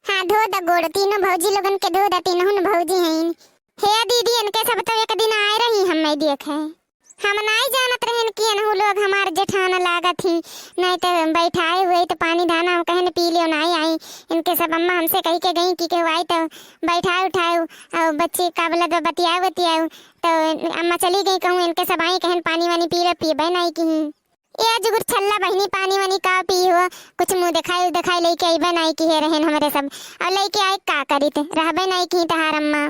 हाँ धो द गोड़, तीनों भौजी लोगन के धो द, तीनों भौजी हैं। हे दीदी इनके सब तो एक दिन आए रही हम नहीं देखे, हम नहीं जानत रहन कि अनहु लोग हमार जेठाना लागत थी, नहीं तो बैठाए हुए तो पानी दाना हम कहन पी लियो, नहीं आई। इनके सब अम्मा हमसे कही के गई कि केहू आई तो बैठाए उठाए और बच्चे काबला तो बतियाए तो अम्मा चली गई, कहूँ इनके सब आई कहन पानी वानी पी ले, पीबे नहीं की ये जुगुर छल्ला बहनी पानी वानी का पी हो, कुछ मुँह दिखाई लेके अबे नहीं की है रहन हमरे सब, और लेके आए का करी थे रहबे नहीं की तहार अम्मा,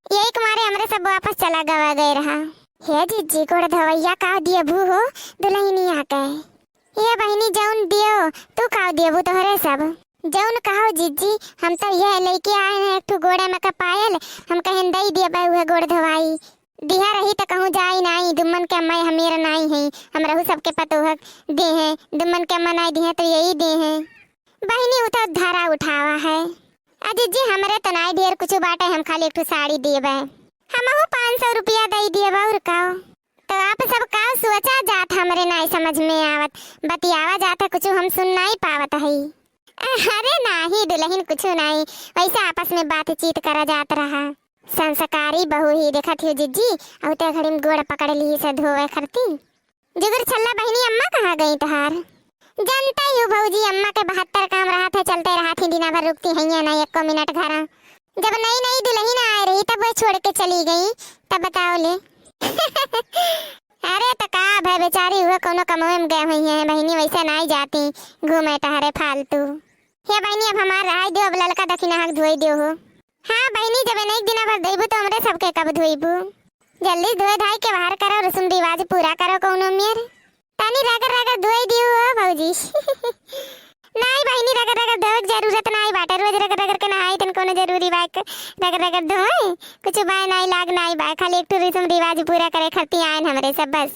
यही कुमारे हमरे सब वापस चला गवा गए रहा। हे जीजी गोड़ धवैया का दिए भू हो दुल्हनी आके, ये बहनी जौन दियो तू का दिए भू तोहरे सब जौन कहो जीजी, हम तो यह लेके आए हैं एक ठो गोड़े में का पायल, हम कहें दई दिए बे हुए गोड़ धवाई, दिहा रही तो कहूँ जाई नहीं, दुम्मन के अम्मा हमेरा नहीं है, हम रहू सबके पतोहक दे हैं, दुम्मन के अम्मा नहीं दिए तो यही दे हैं। बहनी उतर धारा उठावा है अजीजी, हमरे तो नहीं ढेर कुछ बाटे, हम खाली एक ठो साड़ी दिए बे, हम 500 रुपया दे दिए और काओ, तो आप सब का सोचा जात हमरे नहीं समझ में आवत, बतियावा जाता कुछ हम सुन नहीं पावत है। अरे नहीं दुल्हन कुछ नहीं, वैसे आपस में बातचीत करा जात रहा, संस्कारी बहू ही देखा थी जीजी, और ते घड़ी में गोड़ पकड़ ली से धोवे करती। जुगर छल्ला बहनी अम्मा कहाँ गई तहार, जानता ही भौजी अम्मा के 72 काम रहा था, चलते रहा थी, दिन भर रुकती है या नहीं एक मिनट घर, जब नई नई दुल्हन आ रही तब वो छोड़ के चली गई, तब बताओ ले। अरे तो का भाई बेचारी हुआ कोनो कमोए में गए हुई है बहनी, वैसे नहीं जाती घूमे टहरे फालतू। हे बहनी अब हमार रहा दो, अब ललका दक्षिणा हक धोई दियो हो। हाँ बहनी जब एक दिन भर देबू तो हमरे सबके कब धोईबू, जल्दी धोए धाई के बाहर करो, रस्म रिवाज पूरा करो कोनो मेर, तानी रगर रगर धोई दियो हो भौजी। नहीं बहनी रगर रगर धोए जरूरत नहीं बाटे, रोज रगर रगर के नहाई तन कोनो जरूरी बात रगर रगर धोए, कुछ बाय नहीं लाग नहीं बाय, खाली एक रस्म रिवाज पूरा करे खातिर आए हमरे सब बस।